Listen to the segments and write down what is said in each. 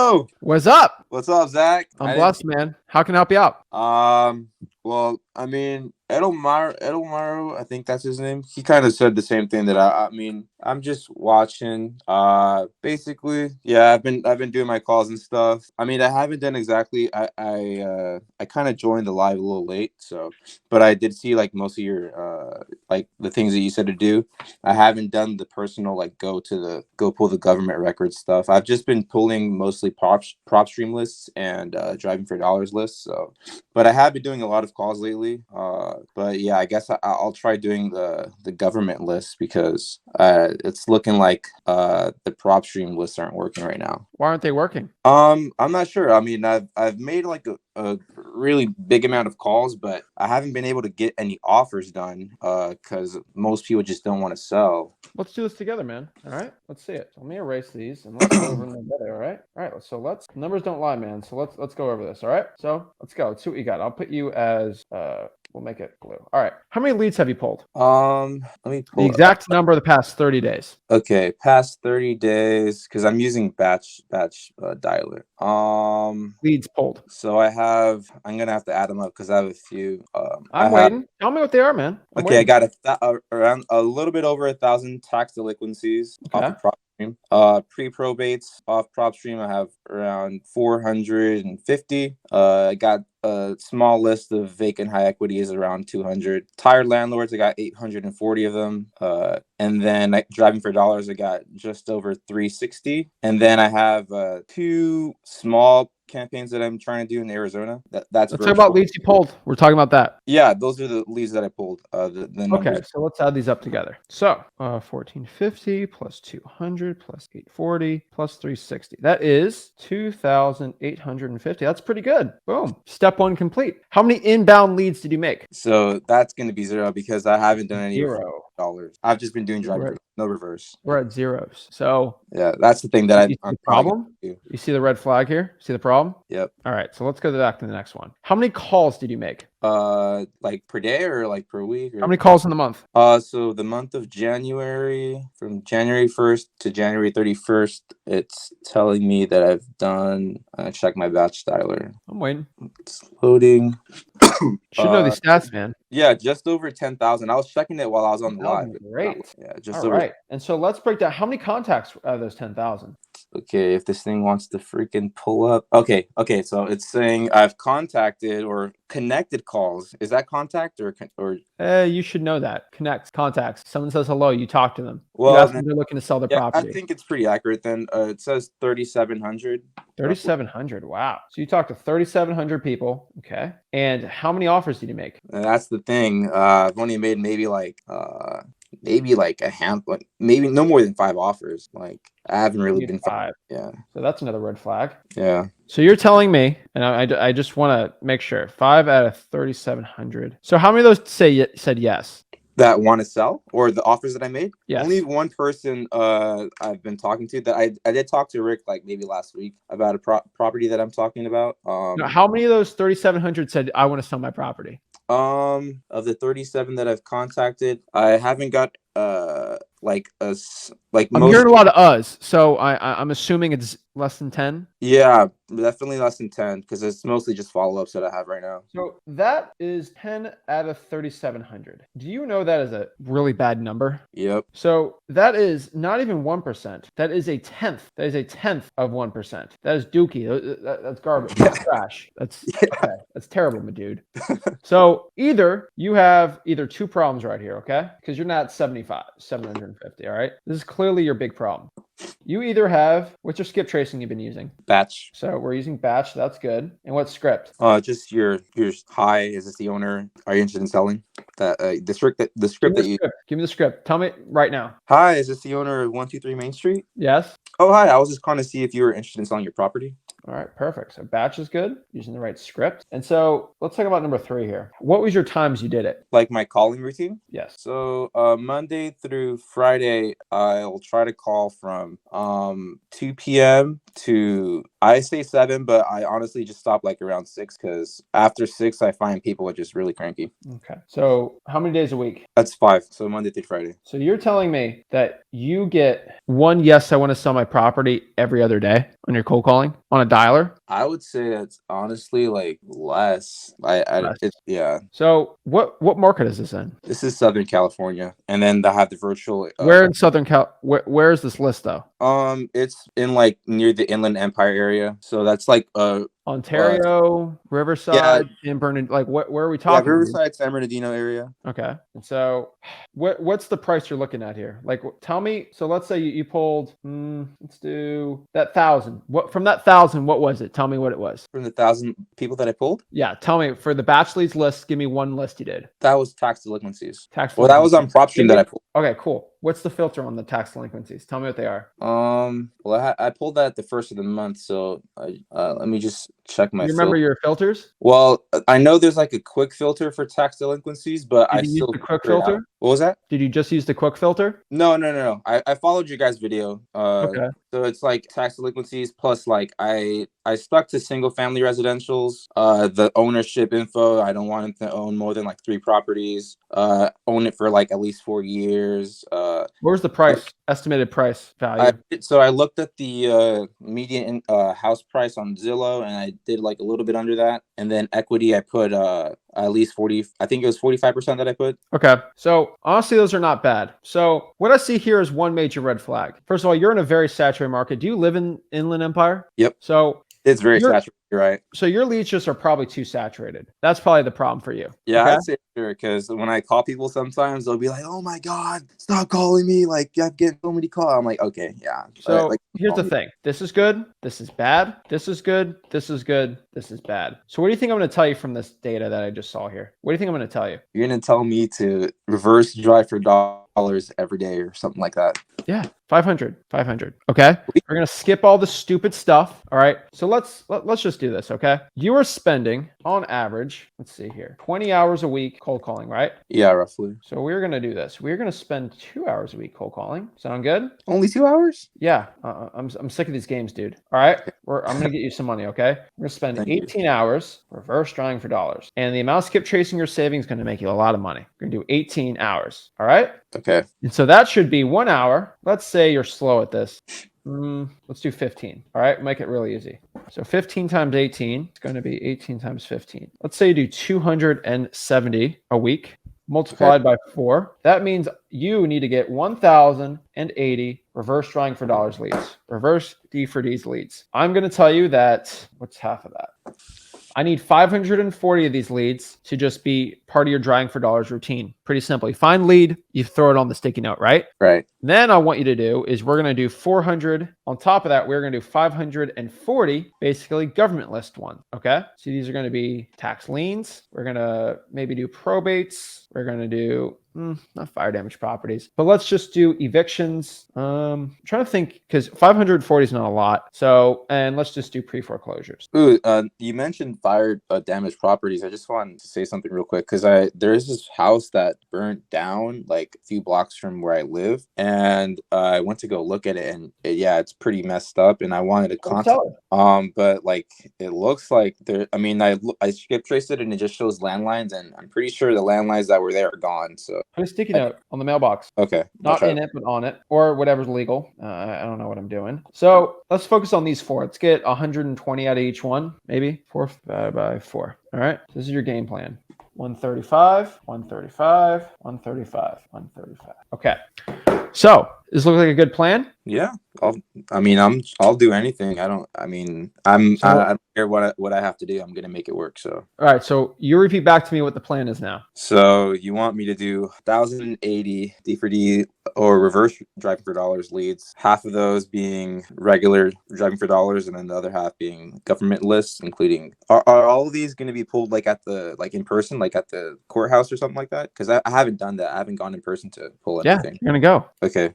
Yo, What's up? what's up, Zach? I'm blessed, man. How can I help you out? Well, I mean, Edelmiro, I think that's his name. He kind of said the same thing that I mean, I'm just watching. Basically, yeah, I've been doing my calls and stuff. I mean, I haven't done exactly. I kind of joined the live a little late, so, but I did see like most of your like the things that you said to do. I haven't done the personal like go pull the government record stuff. I've just been pulling mostly prop stream lists and driving for dollars lists. So, but I have been doing a lot of calls lately. But yeah, I guess I'll try doing the government list because it's looking like the prop stream lists aren't working right now. Why aren't they working? I'm not sure. I mean, I've made like a really big amount of calls, but I haven't been able to get any offers done because most people just don't want to sell. Let's do this together, man. All right, let's see it. So let me erase these and let's go over them together. All right. So numbers don't lie, man. So let's go over this. All right. So let's go. Let's see what you got. I'll put you as we'll make it blue. All right. How many leads have you pulled? Let me The pull exact number of the past 30 days. Okay, past 30 days because I'm using batch dialer. Leads pulled. So I'm gonna have to add them up because I have a few. I'm waiting. Tell me what they are, man. I'm Okay, waiting. I got around a little bit over 1,000 tax delinquencies off Okay. of prop stream. Pre-probates off prop stream, I have around 450. I got a small list of vacant high equities around 200. Tired landlords, I got 840 of them. And then driving for dollars, I got just over 360. And then I have two small campaigns that I'm trying to do in Arizona. That's Let's talk about leads you pulled. We're talking about that. Yeah, those are the leads that I pulled. The numbers. Okay, so let's add these up together. So 1450 plus 200 plus 840 plus 360. That is 2,850. That's pretty good. Boom. Step one complete. How many inbound leads did you make? So that's going to be zero because I haven't done any Zero. dollars. I've just been doing driving, Right. no reverse. We're at zeros. So yeah, that's the thing that you see the problem. You see the red flag here? See the problem? Yep. All right, so let's go back to the next one. How many calls did you make? Like per day or like per week? Or... How many calls in the month? So the month of January, from January 1st to January 31st, it's telling me that I've done. Check my batch dialer. I'm waiting. It's loading. Should know these stats, man. Yeah, just over 10,000. I was checking it while I was on the live. Great. Yeah, just all over. Right. And so let's break down how many contacts out of those 10,000. Okay, if this thing wants to freaking pull up. Okay. So it's saying I've contacted or connected calls. Is that contact or? You should know that. Contacts. Someone says hello, you talk to them. Well, you ask them they're looking to sell their property. I think it's pretty accurate then. It says 3,700. 3,700. Wow. So you talked to 3,700 people. Okay. And how many offers did you make? And that's the thing. I've only made maybe like a handful, maybe no more than 5 offers. Like I haven't really been 5. Yeah. So that's another red flag. Yeah. So you're telling me, and I just want to make sure, 5 out of 3,700. So how many of those said yes? That want to sell or the offers that I made? Yes. Only one person I've been talking to that I did talk to Rick like maybe last week about a property that I'm talking about. How many of those 3,700 said I want to sell my property? Of the 37 that I've contacted, I haven't got I'm hearing a lot of us, so I'm assuming it's less than 10. Yeah, definitely less than 10 because it's mostly just follow-ups that I have right now. So that is 10 out of 3,700. Do you know that is a really bad number? Yep. So that is not even 1%. That is a tenth. That is a tenth of 1%. That is dookie. That's garbage. That's trash. That's okay. That's terrible, my dude. So either you have two problems right here, okay? Because you're not 750, all right? This is clearly your big problem. You either have, what's your skip tracing you've been using? Batch. So we're using batch. That's good. And what script? Just your hi. Is this the owner? Are you interested in selling? The script that you give me the script. Tell me right now. Hi, is this the owner of 123 Main Street? Yes. Oh, hi. I was just calling to see if you were interested in selling your property. All right, perfect. So batch is good, using the right script. And so let's talk about number 3 here. What was your times you did it? Like my calling routine? Yes. So Monday through Friday, I'll try to call from 2 p.m. to I say 7, but I honestly just stop like around 6 because after 6, I find people are just really cranky. Okay. So how many days a week? That's 5, so Monday through Friday. So you're telling me that you get one yes, I want to sell my property every other day on your cold calling on a dialer? I would say it's honestly like less. Less. Yeah. So what market is this in? This is Southern California, and then they have the virtual. Where in Southern Cal? Where is this list though? It's in like near the Inland Empire area, so that's like Ontario, yeah, Riverside, in Bernard. Like where are we yeah, talking, dude? Riverside, San Bernardino area. Okay. And so what's the price you're looking at here? Like tell me, so let's say you pulled let's do that 1,000. What from that 1,000, what was it? Tell me what it was. From the 1,000 people that I pulled, Yeah, tell me for the batch leads list, give me one list you did. that was tax delinquencies. Tax Well, that was on PropStream that I pulled. Okay, cool. What's the filter on the tax delinquencies? Tell me what they are. Well, I pulled that at the first of the month, so let me just check my. You remember your filters? Well, I know there's like a quick filter for tax delinquencies, but Did I you use still the quick figure it out. filter? What was that? Did you just use the quick filter? No. I followed your guys' video. Okay. So it's like tax delinquencies plus like I stuck to single family residentials. The ownership info, I don't want them to own more than like 3 properties. Own it for like at least 4 years. Where's the price? Estimated price value. So I looked at the median house price on Zillow, and I did like a little bit under that. And then equity, I put at least 40. I think it was 45% that I put. Okay. So honestly, those are not bad. So what I see here is one major red flag. First of all, you're in a very saturated market. Do you live in Inland Empire? Yep. So it's very saturated, right? So your leads just are probably too saturated. That's probably the problem for you. Yeah, okay? I'd say sure, because when I call people sometimes they'll be like, "Oh my God, stop calling me. Like I'm getting so many calls." I'm like, okay, yeah. So like, here's the thing. This is good. This is bad. This is good. This is good. This is bad. So what do you think I'm going to tell you from this data that I just saw here? What do you think I'm going to tell you? You're going to tell me to reverse drive for dollars every day or something like that. Yeah, 500. Okay. We're going to skip all the stupid stuff. All right. So let's just do this. Okay. You are spending on average, let's see here, 20 hours a week cold calling, right? Yeah, roughly. So we're going to do this. We're going to spend 2 hours a week cold calling. Sound good? Only 2 hours? Yeah. I'm sick of these games, dude. All right. I'm going to get you some money. Okay. We're going to spend 18 hours reverse drawing for dollars. And the amount of skip tracing you're saving is going to make you a lot of money. We're going to do 18 hours. All right. Okay. And so that should be 1 hour. Let's say you're slow at this. Let's do 15. All right. Make it really easy. So 15 times 18, it's going to be 18 times 15. Let's say you do 270 a week multiplied by 4. That means you need to get 1,080 reverse drawing for dollars leads, reverse D for D's leads. I'm going to tell you that, what's half of that? I need 540 of these leads to just be part of your drawing for dollars routine. Pretty simply. Find lead, you throw it on the sticky note, right? Right. Then I want you to do is we're going to do 400. On top of that, we're going to do 540, basically government list one. Okay. So these are going to be tax liens. We're going to maybe do probates. We're going to do not fire damage properties, but let's just do evictions. I'm trying to think because 540 is not a lot. So, and let's just do pre-foreclosures. Ooh, you mentioned fire damaged properties. I just wanted to say something real quick because there is this house that burnt down like a few blocks from where I live, and I went to go look at it, and it's pretty messed up, and I wanted to contact. But like it looks like there. I mean, I skip traced it, and it just shows landlines, and I'm pretty sure the landlines that were there are gone. So put a sticky note on the mailbox. Okay. Not in it, but on it, or whatever's legal. I don't know what I'm doing. So let's focus on these 4. Let's get 120 out of each one, maybe 4 divided by 4. All right. This is your game plan. 135, 135, 135, 135. Okay. So does this look like a good plan? Yeah. I'll do anything. I don't care what I have to do. I'm going to make it work. So. All right. So you repeat back to me what the plan is now. So you want me to do 1,080 D for D or reverse driving for dollars leads, half of those being regular driving for dollars, and then the other half being government lists, including are all of these going to be pulled like in person, like at the courthouse or something like that? Because I haven't done that. I haven't gone in person to pull anything. Yeah, you're gonna go. Okay.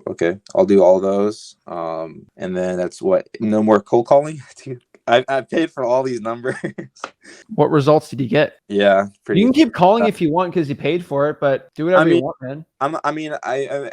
Okay, I'll do all those. And then that's what, no more cold calling. Dude, I paid for all these numbers. What results did you get? Yeah, you can keep calling if you want because you paid for it, but do whatever you want, man. I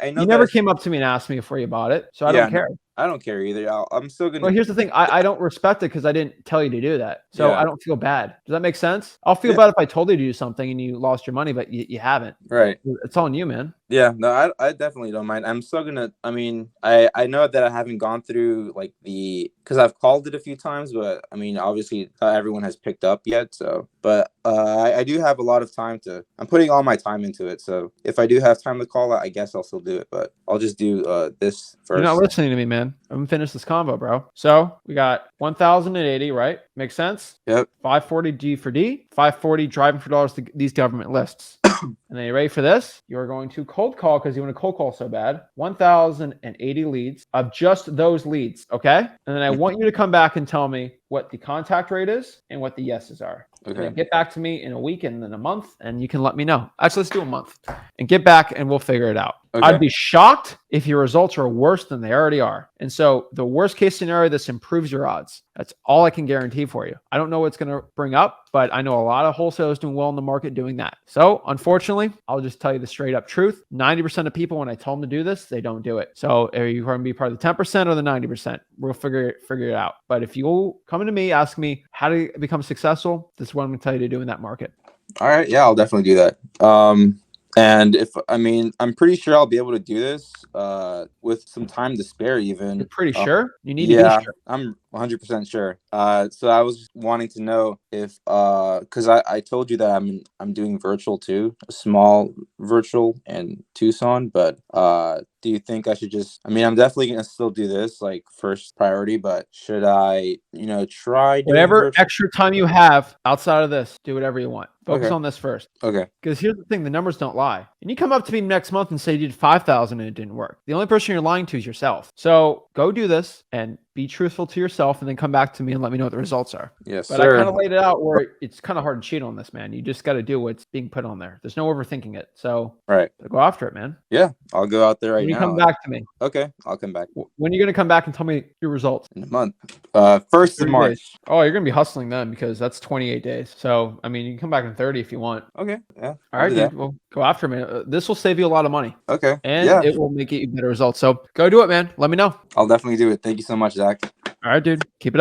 know you never came up to me and asked me before you bought it, so I don't care. I don't care either. I'm still Well, gonna. here's the thing. I don't respect it because I didn't tell you to do that. So I Yeah. don't feel bad. Does that make sense? I'll feel Yeah. bad if I told you to do something and you lost your money, but you haven't. Right. It's on you, man. Yeah, no, I definitely don't mind. I'm still gonna. I mean, I know that I haven't gone through like because I've called it a few times, but I mean, obviously not everyone has picked up yet. So, but I do have a lot of time to. I'm putting all my time into it. So if I do have time to call, I guess I'll still do it. But I'll just do this You're not first. listening to me, man. I'm gonna finish this combo, bro. So we got 1,080, right? Makes sense. Yep. 540 G for D, 540 driving for dollars to these government lists. And then you ready for this? You're going to cold call because you want to cold call so bad. 1,080 leads of just those leads, okay? And then I want you to come back and tell me what the contact rate is and what the yeses are. Okay. And then get back to me in a week and then a month, and you can let me know. Actually, let's do a month and get back and we'll figure it out. Okay. I'd be shocked if your results are worse than they already are. And so the worst case scenario, this improves your odds. That's all I can guarantee for you. I don't know what's going to bring up, but I know a lot of wholesalers doing well in the market doing that. So unfortunately, I'll just tell you the straight up truth. 90% of people, when I tell them to do this, they don't do it. So are you going to be part of the 10% or the 90%? We'll figure it out. But if you come to me, ask me how to become successful, this is what I'm going to tell you to do in that market. All right. Yeah, I'll definitely do that. And I'm pretty sure I'll be able to do this with some time to spare even. You're pretty sure? You need to be sure. I'm 100% sure. So I was wanting to know if because I told you that I'm doing virtual too, a small virtual in Tucson, but do you think I should just I'm definitely gonna still do this like first priority, but should I, try doing Whatever virtual? extra time you have outside of this, do whatever you want. Focus Okay. on this first. Okay. Because here's the thing, the numbers don't lie. And you come up to me next month and say you did 5,000 and it didn't work. The only person you're lying to is yourself. So go do this and be truthful to yourself and then come back to me and let me know what the results are. Yes, But sir. I kind of laid it out where it's kind of hard to cheat on this, man. You just got to do what's being put on there. There's no overthinking it. So Right. go after it, man. Yeah, I'll go out there right When you now. come back to me. Okay, I'll come back When are you going to come back and tell me your results? in a month. First of 30 March. days. Oh, you're going to be hustling then because that's 28 days. So, I mean, you can come back in 30 if you want. Okay. Yeah. All right, dude. Well, go after it, man. This will save you a lot of money. Okay. And yeah, it will make you better results. So go do it, man. Let me know. I'll definitely do it. Thank you so much, Zach. All right, dude. Keep it up.